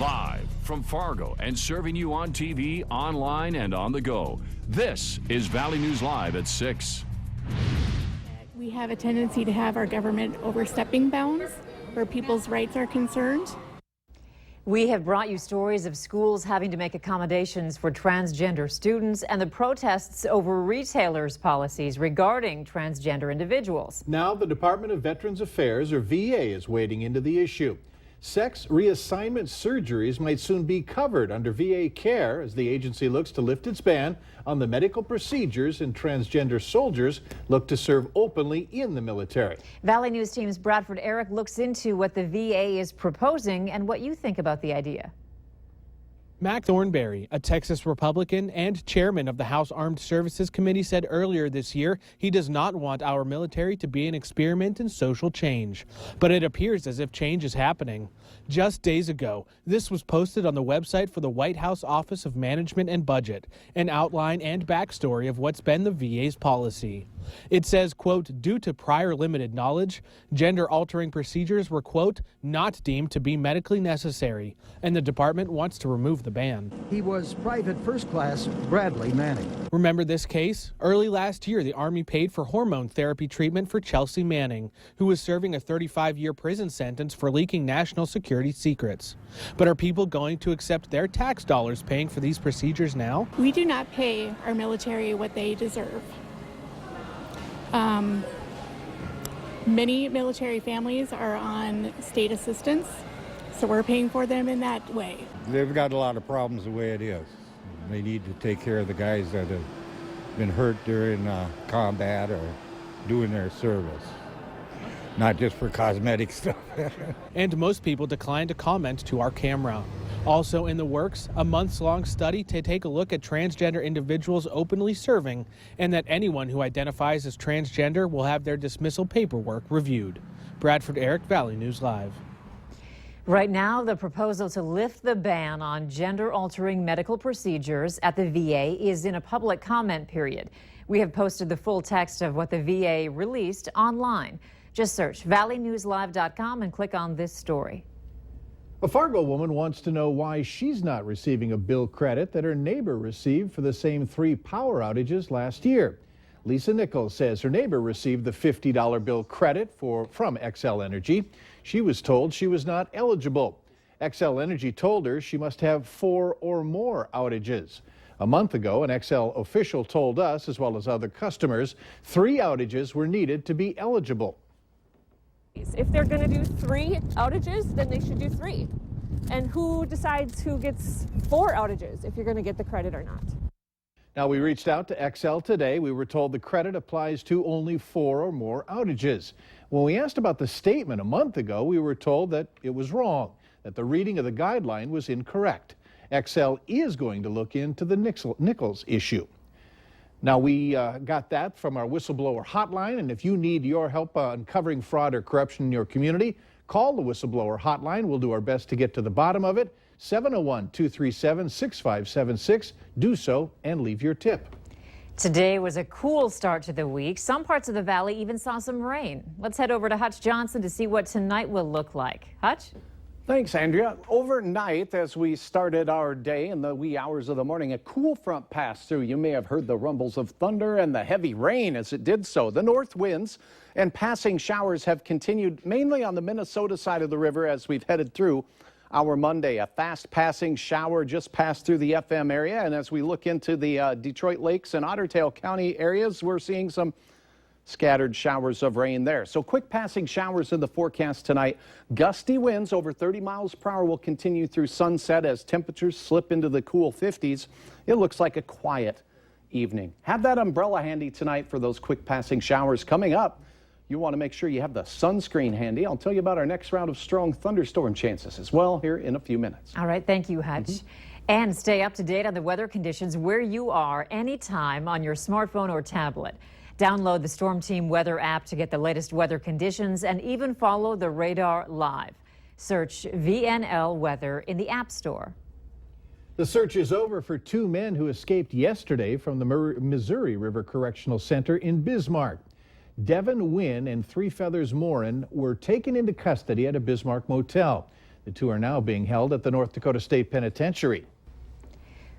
Live from Fargo and serving you on TV, online, and on the go. This is Valley News Live at 6. We have a tendency to have our government overstepping bounds where people's rights are concerned. We have brought you stories of schools having to make accommodations for transgender students and the protests over retailers' policies regarding transgender individuals. Now the Department of Veterans Affairs, or VA, is wading into the issue. Sex reassignment surgeries might soon be covered under VA care as the agency looks to lift its ban on the medical procedures and transgender soldiers look to serve openly in the military. Valley News Team's Bradford Eric looks into what the VA is proposing and what you think about the idea. Mac Thornberry, a Texas Republican and chairman of the House Armed Services Committee, said earlier this year he does not want our military to be an experiment in social change. But it appears as if change is happening. Just days ago, this was posted on the website for the White House Office of Management and Budget, an outline and backstory of what's been the VA's policy. It says, quote, due to prior limited knowledge, gender-altering procedures were, quote, not deemed to be medically necessary, and the department wants to remove the ban. He was Private First Class Bradley Manning. Remember this case? Early last year, the Army paid for hormone therapy treatment for Chelsea Manning, who was serving a 35-year prison sentence for leaking national security secrets. But are people going to accept their tax dollars paying for these procedures now? We do not pay our military what they deserve. Many military families are on state assistance, so we're paying for them in that way. They've got a lot of problems the way it is. They need to take care of the guys that have been hurt during combat or doing their service, not just for cosmetic stuff. And most people declined to comment to our camera. Also in the works, a months-long study to take a look at transgender individuals openly serving, and that anyone who identifies as transgender will have their dismissal paperwork reviewed. Bradford Eric, Valley News Live. Right now, the proposal to lift the ban on gender-altering medical procedures at the VA is in a public comment period. We have posted the full text of what the VA released online. Just search valleynewslive.com and click on this story. A Fargo woman wants to know why she's not receiving a bill credit that her neighbor received for the same 3 power outages last year. Lisa Nichols says her neighbor received the $50 bill credit from Xcel Energy. She was told she was not eligible. Xcel Energy told her she must have 4 or more outages. A month ago, an Xcel official told us, as well as other customers, 3 outages were needed to be eligible. If they're going to do 3 outages, then they should do 3. And who decides who gets 4 outages, if you're going to get the credit or not? Now, we reached out to Xcel today. We were told the credit applies to only 4 or more outages. When we asked about the statement a month ago, we were told that it was wrong, that the reading of the guideline was incorrect. Xcel is going to look into the Nichols issue. Now, we got that from our whistleblower hotline, and if you need your help uncovering fraud or corruption in your community, call the whistleblower hotline. We'll do our best to get to the bottom of it. 701-237-6576. Do so and leave your tip. Today was a cool start to the week. Some parts of the valley even saw some rain. Let's head over to Hutch Johnson to see what tonight will look like. Hutch? Thanks, Andrea. Overnight, as we started our day in the wee hours of the morning, a cool front passed through. You may have heard the rumbles of thunder and the heavy rain as it did so. The north winds and passing showers have continued mainly on the Minnesota side of the river as we've headed through our Monday. A fast passing shower just passed through the FM area, and as we look into the Detroit Lakes and Otter Tail County areas, we're seeing some scattered showers of rain there. So quick passing showers in the forecast tonight. Gusty winds over 30 miles per hour will continue through sunset as temperatures slip into the cool 50s. It looks like a quiet evening. Have that umbrella handy tonight for those quick passing showers coming up. You want to make sure you have the sunscreen handy. I'll tell you about our next round of strong thunderstorm chances as well here in a few minutes. All right, thank you, Hutch. And stay up to date on the weather conditions where you are anytime on your smartphone or tablet. Download the Storm Team weather app to get the latest weather conditions and even follow the radar live. Search VNL Weather in the App Store. The search is over for 2 men who escaped yesterday from the Missouri River Correctional Center in Bismarck. Devin Wynn and Three Feathers Morin were taken into custody at a Bismarck motel. The two are now being held at the North Dakota State Penitentiary.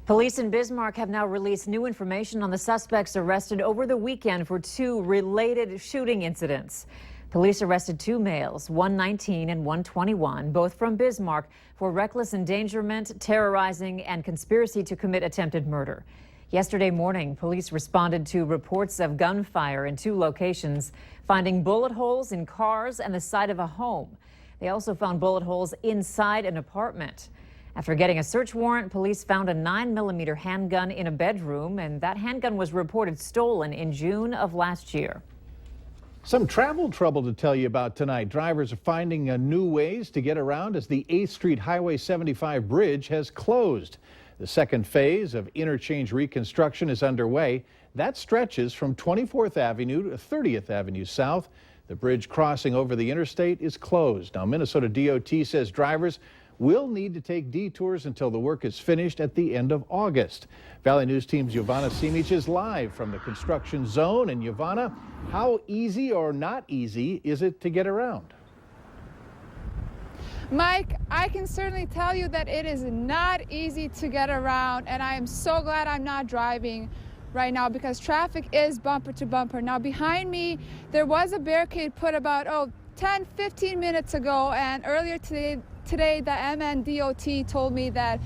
Police in Bismarck have now released new information on the suspects arrested over the weekend for two related shooting incidents. Police arrested two males, one 19 and one 21, both from Bismarck, for reckless endangerment, terrorizing, and conspiracy to commit attempted murder. Yesterday morning, police responded to reports of gunfire in two locations, finding bullet holes in cars and the side of a home. They also found bullet holes inside an apartment. After getting a search warrant, police found a 9mm handgun in a bedroom, and that handgun was reported stolen in June of last year. Some travel trouble to tell you about tonight. Drivers are finding new ways to get around as the 8th Street Highway 75 bridge has closed. The second phase of interchange reconstruction is underway. That stretches from 24th Avenue to 30th Avenue South. The bridge crossing over the interstate is closed. Now, Minnesota DOT says drivers will need to take detours until the work is finished at the end of August. Valley News Team's Yvonne Simic is live from the construction zone. And Yvonne, how easy or not easy is it to get around? Mike, I can certainly tell you that it is not easy to get around, and I am so glad I'm not driving right now because traffic is bumper to bumper. Now behind me, there was a barricade put about 10-15 minutes ago, and earlier today the MNDOT told me that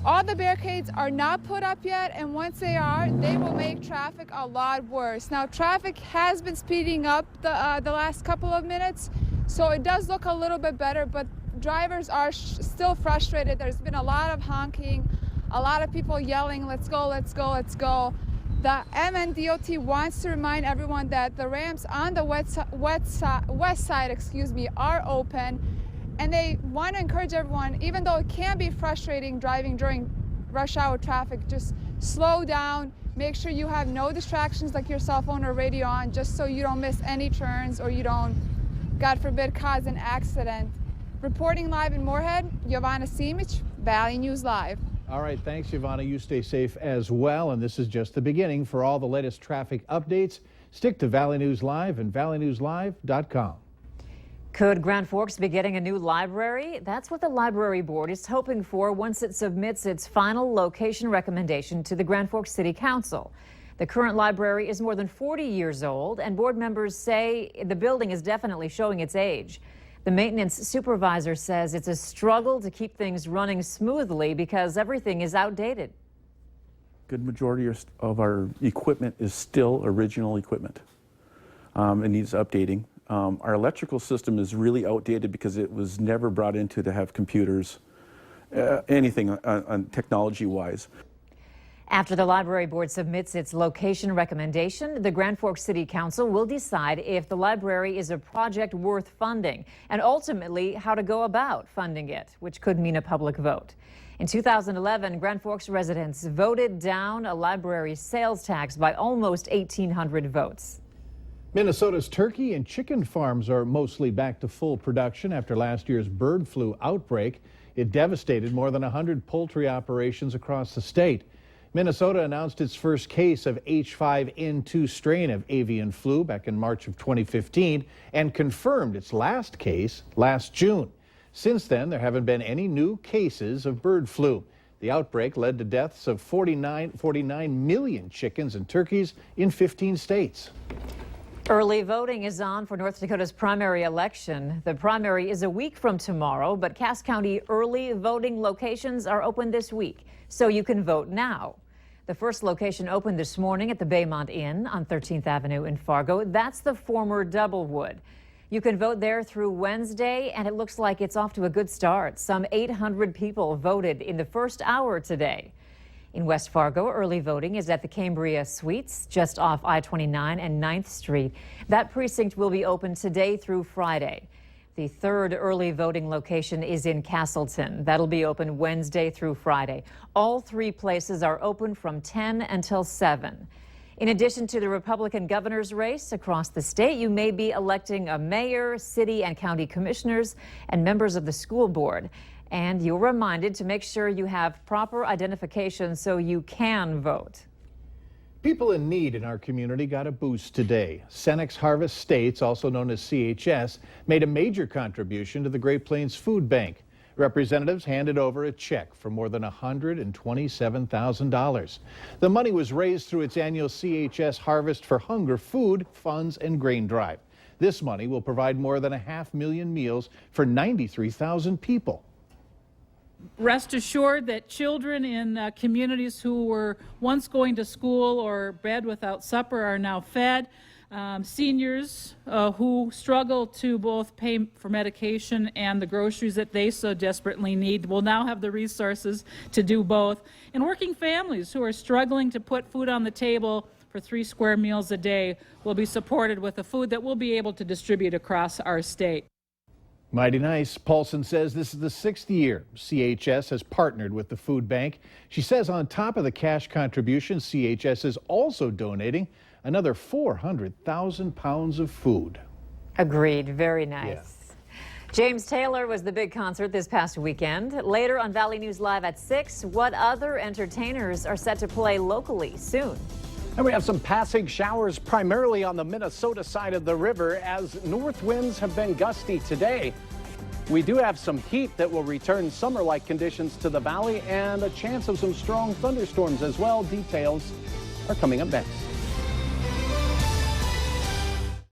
all the barricades are not put up yet, and once they are, they will make traffic a lot worse. Now traffic has been speeding up the last couple of minutes, so it does look a little bit better, but drivers are still frustrated. There's been a lot of honking, a lot of people yelling, let's go, let's go, let's go. The MNDOT wants to remind everyone that the ramps on the west side, are open, and they want to encourage everyone, even though it can be frustrating driving during rush hour traffic, just slow down, make sure you have no distractions like your cell phone or radio on, just so you don't miss any turns or you don't, God forbid, cause an accident. Reporting live in Moorhead, Yvonne Simic, Valley News Live. All right, thanks, Yvonne. You stay safe as well. And this is just the beginning. For all the latest traffic updates, stick to Valley News Live and valleynewslive.com. Could Grand Forks be getting a new library? That's what the library board is hoping for once it submits its final location recommendation to the Grand Forks City Council. The current library is more than 40 years old, and board members say the building is definitely showing its age. The maintenance supervisor says it's a struggle to keep things running smoothly because everything is outdated. Good majority of our equipment is still original equipment. It needs updating. Our electrical system is really outdated because it was never brought into to have computers, anything on technology-wise. After the library board submits its location recommendation, the Grand Forks City Council will decide if the library is a project worth funding and ultimately how to go about funding it, which could mean a public vote. In 2011, Grand Forks residents voted down a library sales tax by almost 1,800 votes. Minnesota's turkey and chicken farms are mostly back to full production after last year's bird flu outbreak. It devastated more than 100 poultry operations across the state. Minnesota announced its first case of H5N2 strain of avian flu back in March of 2015 and confirmed its last case last June. Since then, there haven't been any new cases of bird flu. The outbreak led to deaths of 49 million chickens and turkeys in 15 states. Early voting is on for North Dakota's primary election. The primary is a week from tomorrow, but Cass County early voting locations are open this week, so you can vote now. The first location opened this morning at the Baymont Inn on 13th Avenue in Fargo. That's the former Doublewood. You can vote there through Wednesday, and it looks like it's off to a good start. Some 800 people voted in the first hour today. In West Fargo, early voting is at the Cambria Suites, just off I-29 and 9th Street. That precinct will be open today through Friday. The third early voting location is in Castleton. That'll be open Wednesday through Friday. All three places are open from 10 until 7. In addition to the Republican governor's race across the state, you may be electing a mayor, city and county commissioners, and members of the school board. And you're reminded to make sure you have proper identification so you can vote. People in need in our community got a boost today. Cenex Harvest States, also known as CHS, made a major contribution to the Great Plains Food Bank. Representatives handed over a check for more than $127,000. The money was raised through its annual CHS Harvest for Hunger food, funds, and grain drive. This money will provide more than 500,000 meals for 93,000 people. Rest assured that children in communities who were once going to school or bread without supper are now fed. Seniors who struggle to both pay for medication and the groceries that they so desperately need will now have the resources to do both. And working families who are struggling to put food on the table for 3 square meals a day will be supported with the food that we'll be able to distribute across our state. Mighty nice. Paulson says this is the 6th year CHS has partnered with the food bank. She says on top of the cash contribution, CHS is also donating another 400,000 pounds of food. Agreed. Very nice. Yeah. James Taylor was the big concert this past weekend. Later on Valley News Live at 6, what other entertainers are set to play locally soon? And we have some passing showers primarily on the Minnesota side of the river as north winds have been gusty today. We do have some heat that will return summer-like conditions to the valley and a chance of some strong thunderstorms as well. Details are coming up next.